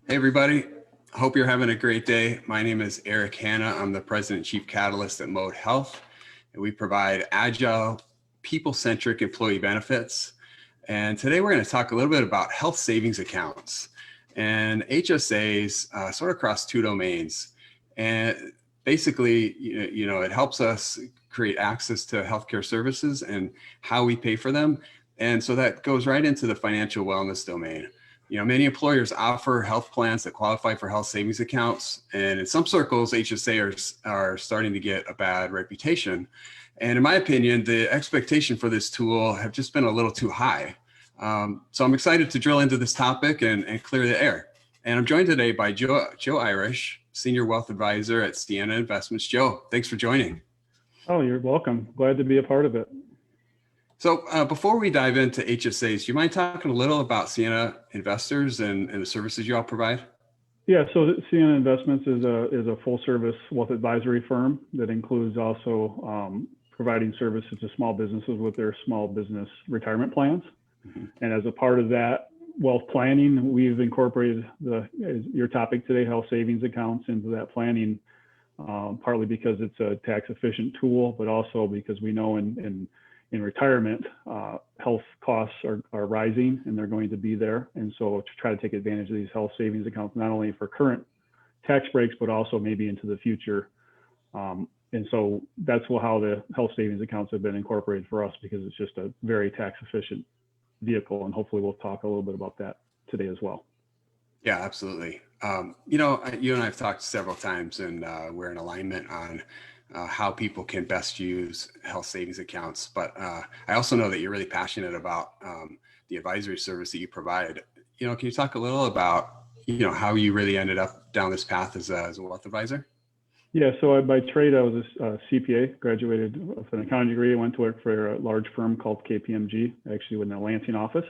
Hey, everybody. Hope you're having a great day. My name is Eric Hanna. I'm the President and Chief Catalyst at Mode Health, and we provide agile, people-centric employee benefits. And today we're going to talk a little bit about health savings accounts and HSAs sort of across two domains. And basically, it helps us create access to healthcare services and how we pay for them. And so that goes right into the financial wellness domain. Many employers offer health plans that qualify for health savings accounts. And in some circles, HSA are starting to get a bad reputation. And in my opinion, the expectation for this tool have just been a little too high. So I'm excited to drill into this topic and clear the air. And I'm joined today by Joe Irish, Senior Wealth Advisor at Siena Investments. Joe, thanks for joining. Oh, you're welcome. Glad to be a part of it. So before we dive into HSAs, do you mind talking a little about Siena Investors and the services you all provide? Yeah, so Siena Investments is a full service wealth advisory firm that includes also providing services to small businesses with their small business retirement plans. Mm-hmm. And as a part of that wealth planning, we've incorporated your topic today, health savings accounts, into that planning, partly because it's a tax efficient tool, but also because we know in retirement, health costs are rising and they're going to be there. And so to try to take advantage of these health savings accounts, not only for current tax breaks, but also maybe into the future. And so that's how the health savings accounts have been incorporated for us, because it's just a very tax efficient vehicle. And hopefully we'll talk a little bit about that today as well. Yeah, absolutely. You and I have talked several times, and we're in alignment on how people can best use health savings accounts. But I also know that you're really passionate about the advisory service that you provide. Can you talk a little about, how you really ended up down this path as a wealth advisor? Yeah, so by trade, I was a CPA, graduated with an accounting degree. I went to work for a large firm called KPMG, actually in the Lansing office.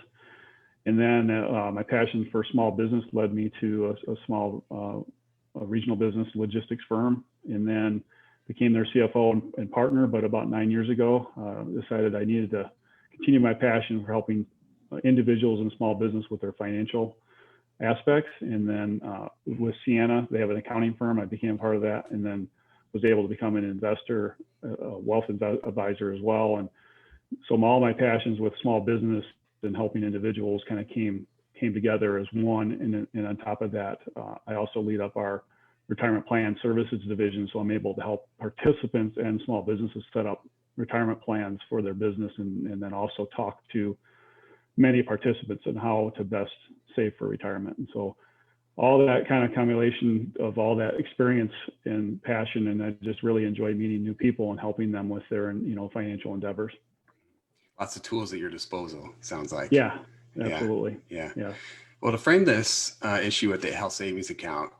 And then my passion for small business led me to a small regional business logistics firm, and then became their CFO and partner. But about 9 years ago, decided I needed to continue my passion for helping individuals and small business with their financial aspects. And then with Siena, they have an accounting firm. I became part of that, and then was able to become an investor, a wealth advisor as well. And so all my passions with small business and helping individuals kind of came together as one. And on top of that, I also lead up our retirement plan services division. So I'm able to help participants and small businesses set up retirement plans for their business, and then also talk to many participants on how to best save for retirement. And so all that kind of combination of all that experience and passion, and I just really enjoy meeting new people and helping them with their, financial endeavors. Lots of tools at your disposal, sounds like. Yeah, absolutely. Yeah. Well, to frame this issue with the health savings account,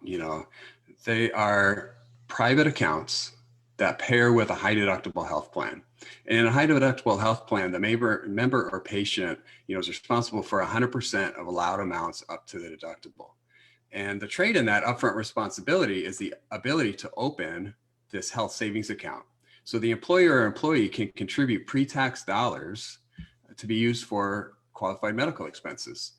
they are private accounts that pair with a high deductible health plan. And in a high deductible health plan, the member or patient, is responsible for 100% of allowed amounts up to the deductible. And the trade in that upfront responsibility is the ability to open this health savings account. So the employer or employee can contribute pre-tax dollars to be used for qualified medical expenses.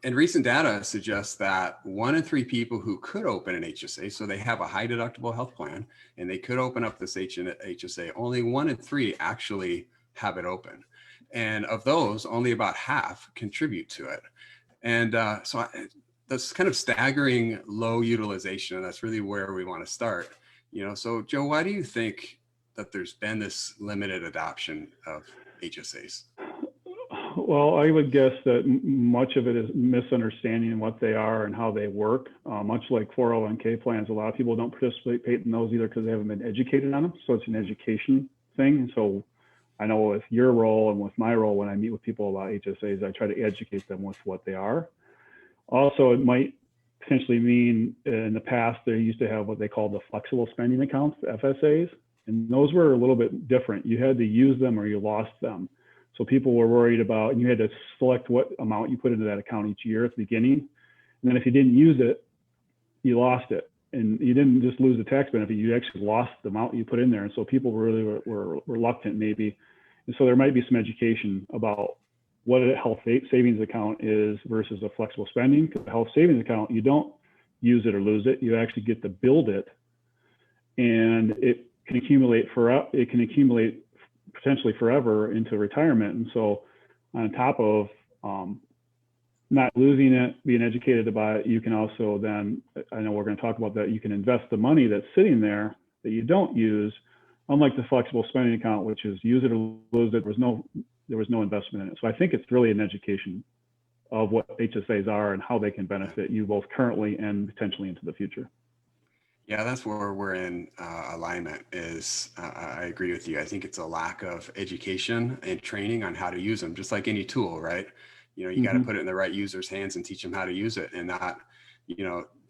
And recent data suggests that 1 in 3 people who could open an HSA, so they have a high deductible health plan and they could open up this HSA, only 1 in 3 actually have it open. And of those, only about half contribute to it. And that's kind of staggering low utilization. And that's really where we want to start. So Joe, why do you think that there's been this limited adoption of HSAs? Well, I would guess that much of it is misunderstanding what they are and how they work. Much like 401k plans, a lot of people don't participate in those either because they haven't been educated on them. So it's an education thing. And so I know with your role and with my role, when I meet with people about HSAs, I try to educate them with what they are. Also, it might potentially mean in the past, they used to have what they call the flexible spending accounts, the FSAs. And those were a little bit different. You had to use them or you lost them. So people were worried about, and you had to select what amount you put into that account each year at the beginning. And then if you didn't use it, you lost it. And you didn't just lose the tax benefit, you actually lost the amount you put in there. And so people really were reluctant maybe. And so there might be some education about what a health savings account is versus a flexible spending. Because a health savings account, you don't use it or lose it. You actually get to build it, and it can accumulate potentially forever into retirement. And so on top of not losing it, being educated about it, you can also then, I know we're going to talk about that, you can invest the money that's sitting there that you don't use, unlike the flexible spending account, which is use it or lose it. There was no investment in it. So I think it's really an education of what HSAs are and how they can benefit you both currently and potentially into the future. Yeah, that's where we're in alignment is I agree with you. I think it's a lack of education and training on how to use them, just like any tool, right? You got to put it in the right user's hands and teach them how to use it, and not,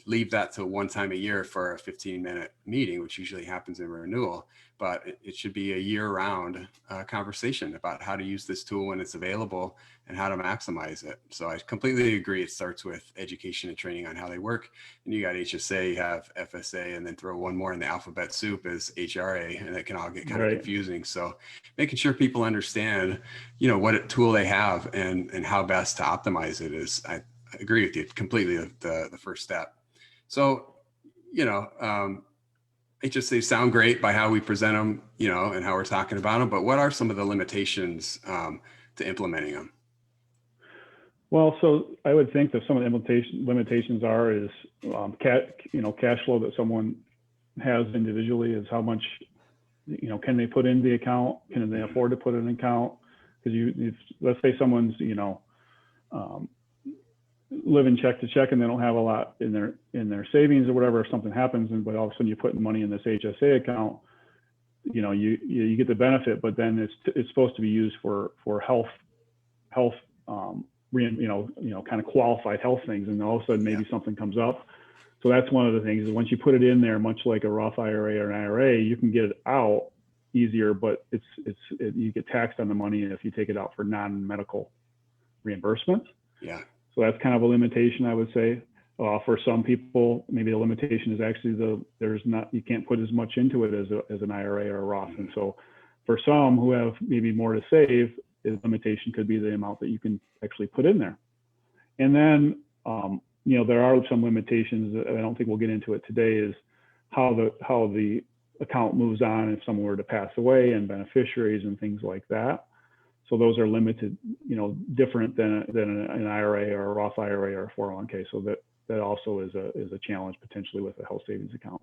leave that to one time a year for a 15-minute meeting, which usually happens in renewal. But it should be a year-round conversation about how to use this tool when it's available and how to maximize it. So I completely agree. It starts with education and training on how they work. And you got HSA, you have FSA, and then throw one more in the alphabet soup is HRA, and it can all get kind of confusing. So making sure people understand, what tool they have and how best to optimize it is, I agree with you completely, the first step. So, HSAs sound great by how we present them, and how we're talking about them, but what are some of the limitations to implementing them? Well, so I would think that some of the limitations is cash flow that someone has individually, is how much, can they put in the account? Can they afford to put in an account? Because let's say someone's, living check to check and they don't have a lot in their savings or whatever, if something happens, but all of a sudden you're putting money in this HSA account, you get the benefit, but then it's supposed to be used for health, kind of qualified health things, and all of a sudden maybe something comes up. So that's one of the things, is once you put it in there, much like a Roth IRA or an IRA, you can get it out easier, but you get taxed on the money if you take it out for non-medical reimbursements. Yeah. So that's kind of a limitation, I would say. For some people, maybe the limitation is actually you can't put as much into it as an IRA or a Roth. And so for some who have maybe more to save, the limitation could be the amount that you can actually put in there. And then, there are some limitations that I don't think we'll get into it today, is how the account moves on if someone were to pass away, and beneficiaries and things like that. So those are limited, different than an IRA or a Roth IRA or a 401k. So that also is a challenge potentially with a health savings account.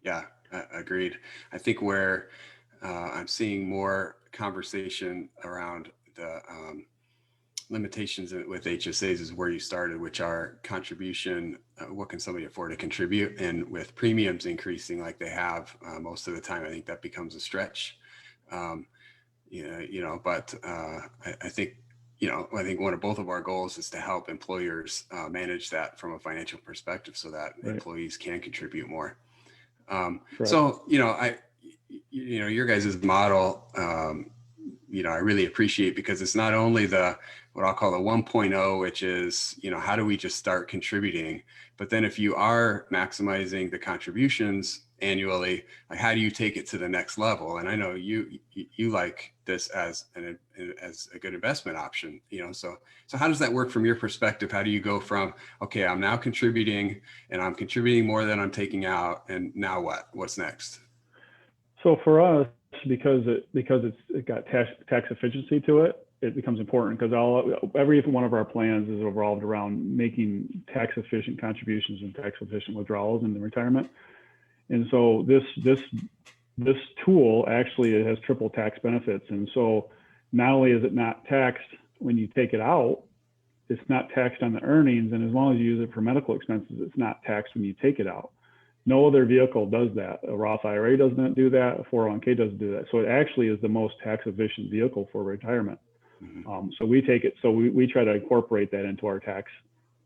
Yeah, agreed. I think where I'm seeing more conversation around the limitations with HSAs is where you started, which are contribution. What can somebody afford to contribute? And with premiums increasing like they have most of the time, I think that becomes a stretch. But I think, one of both of our goals is to help employers manage that from a financial perspective, so that employees can contribute more. So, your guys' model, I really appreciate, because it's not only what I'll call the 1.0, which is, how do we just start contributing? But then if you are maximizing the contributions annually, like, how do you take it to the next level? And I know you like this as a good investment option, so how does that work from your perspective? How do you go from, okay, I'm now contributing and I'm contributing more than I'm taking out, and now what's next? So for us, because it got tax efficiency to it, it becomes important, because every one of our plans is revolved around making tax efficient contributions and tax efficient withdrawals into retirement. And so this tool actually has triple tax benefits. And so not only is it not taxed when you take it out, it's not taxed on the earnings. And as long as you use it for medical expenses, it's not taxed when you take it out. No other vehicle does that. A Roth IRA doesn't do that. A 401k doesn't do that. So it actually is the most tax efficient vehicle for retirement. Mm-hmm. So we take it. So we try to incorporate that into our tax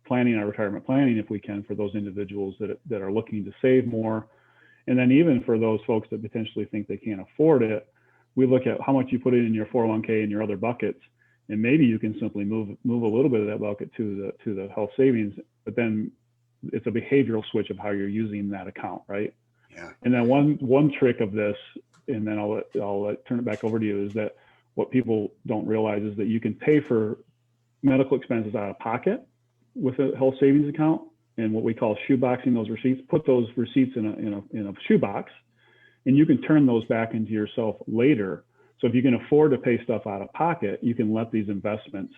planning, our retirement planning, if we can, for those individuals that are looking to save more. And then even for those folks that potentially think they can't afford it, we look at how much you put in your 401k and your other buckets, and maybe you can simply move a little bit of that bucket to the health savings. But then it's a behavioral switch of how you're using that account, right? Yeah. And then one trick of this, and then I'll turn it back over to you, is that what people don't realize is that you can pay for medical expenses out of pocket with a health savings account, and what we call shoeboxing those receipts. Put those receipts in a shoebox, and you can turn those back into yourself later. So if you can afford to pay stuff out of pocket, you can let these investments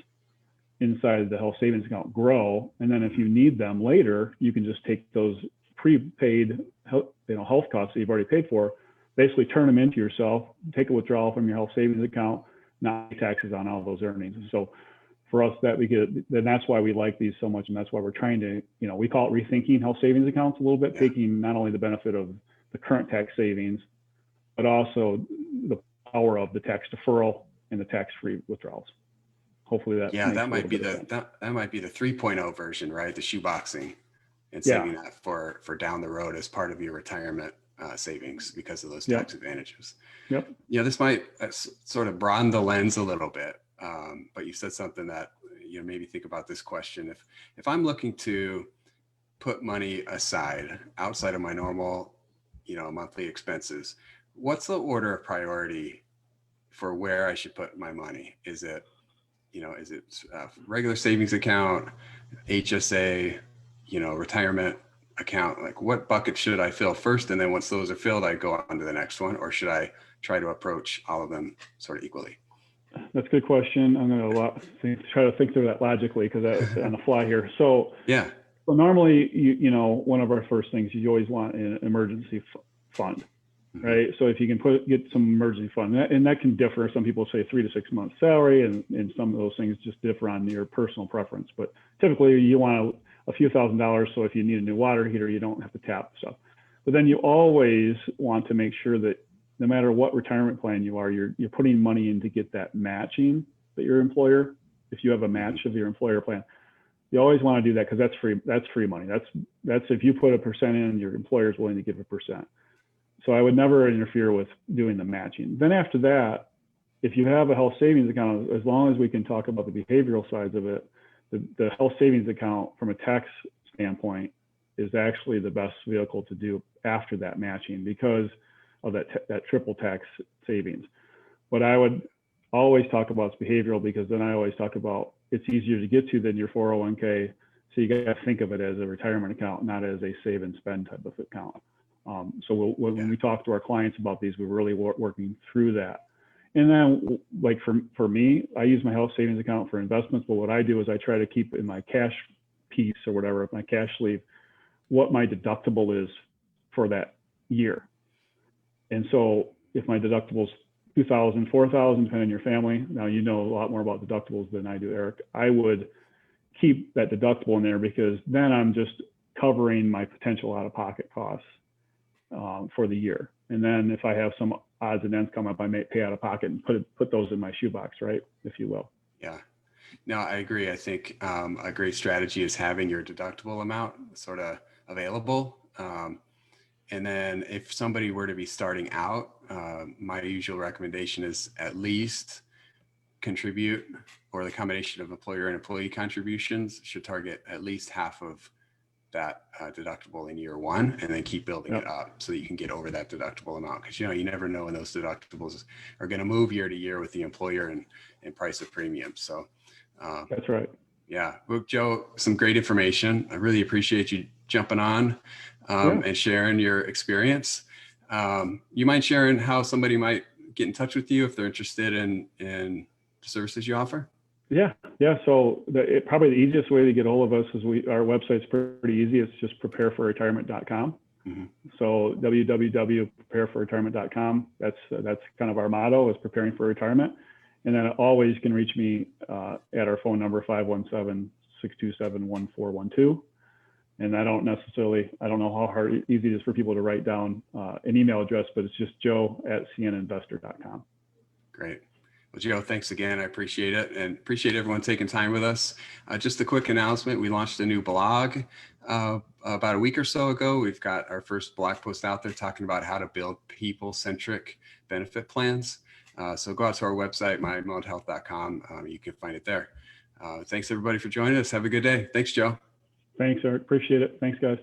inside the health savings account grow, and then if you need them later, you can just take those prepaid health costs that you've already paid for, basically turn them into yourself, take a withdrawal from your health savings account, not pay taxes on all those earnings. And so for us, then that's why we like these so much, and that's why we're trying to, we call it rethinking health savings accounts a little bit, taking not only the benefit of the current tax savings, but also the power of the tax deferral and the tax-free withdrawals. Hopefully that that might be that might be the 3.0 version, right? The shoeboxing and saving that for down the road as part of your retirement savings because of those tax advantages. Yep. This might sort of broaden the lens a little bit. But you said something that made me think about this question. If I'm looking to put money aside outside of my normal, monthly expenses, what's the order of priority for where I should put my money? Is it regular savings account, HSA, retirement account? Like, what bucket should I fill first? And then once those are filled, I go on to the next one, or should I try to approach all of them sort of equally? That's a good question. I'm going to try to think through that logically because that's on the fly here. So so normally, one of our first things, you always want an emergency fund, right? So if you can get some emergency fund, and that can differ. Some people say 3 to 6 months salary, and some of those things just differ on your personal preference. But typically, you want a few $1,000s, so if you need a new water heater, you don't have to tap stuff. But then you always want to make sure that no matter what retirement plan you are, you're putting money in to get that matching that your employer, if you have a match of your employer plan, you always want to do that because that's free money. That's if you put 1% in, your employer is willing to give 1%. So I would never interfere with doing the matching. Then after that, if you have a health savings account, as long as we can talk about the behavioral sides of it, the health savings account from a tax standpoint is actually the best vehicle to do after that matching because of that triple tax savings. What I would always talk about is behavioral, because then I always talk about it's easier to get to than your 401k. So you got to think of it as a retirement account, not as a save and spend type of account. So when we talk to our clients about these, we're really working through that. And then like for me, I use my health savings account for investments, but what I do is I try to keep in my cash piece or whatever, my cash sleeve, what my deductible is for that year. And so if my deductible is $2,000, $4,000, depending on your family, now you know a lot more about deductibles than I do, Eric, I would keep that deductible in there because then I'm just covering my potential out-of-pocket costs for the year. And then if I have some odds and ends come up, I may pay out of pocket and put those in my shoebox, right, if you will. Yeah. No, I agree. I think a great strategy is having your deductible amount sort of available. And then if somebody were to be starting out, my usual recommendation is at least contribute, or the combination of employer and employee contributions should target at least half of that deductible in year one, and then keep building it up so that you can get over that deductible amount. Because you never know when those deductibles are going to move year to year with the employer and price of premium. So that's right. Yeah. Well, Joe, some great information. I really appreciate you jumping on and sharing your experience. You mind sharing how somebody might get in touch with you if they're interested in the services you offer? Yeah. So probably the easiest way to get a hold of us is our website's pretty easy. It's just prepareforretirement.com. Mm-hmm. So www.prepareforretirement.com. That's kind of our motto, is preparing for retirement. And then always can reach me at our phone number, 517-627-1412. And I don't know how easy it is for people to write down an email address, but it's just joe@sienainvestor.com. Great. Well, Joe, thanks again. I appreciate it, and appreciate everyone taking time with us. Just a quick announcement. We launched a new blog about a week or so ago. We've got our first blog post out there talking about how to build people-centric benefit plans. So go out to our website, mymounthealth.com. You can find it there. Thanks everybody for joining us. Have a good day. Thanks, Joe. Thanks, Eric. Appreciate it. Thanks, guys.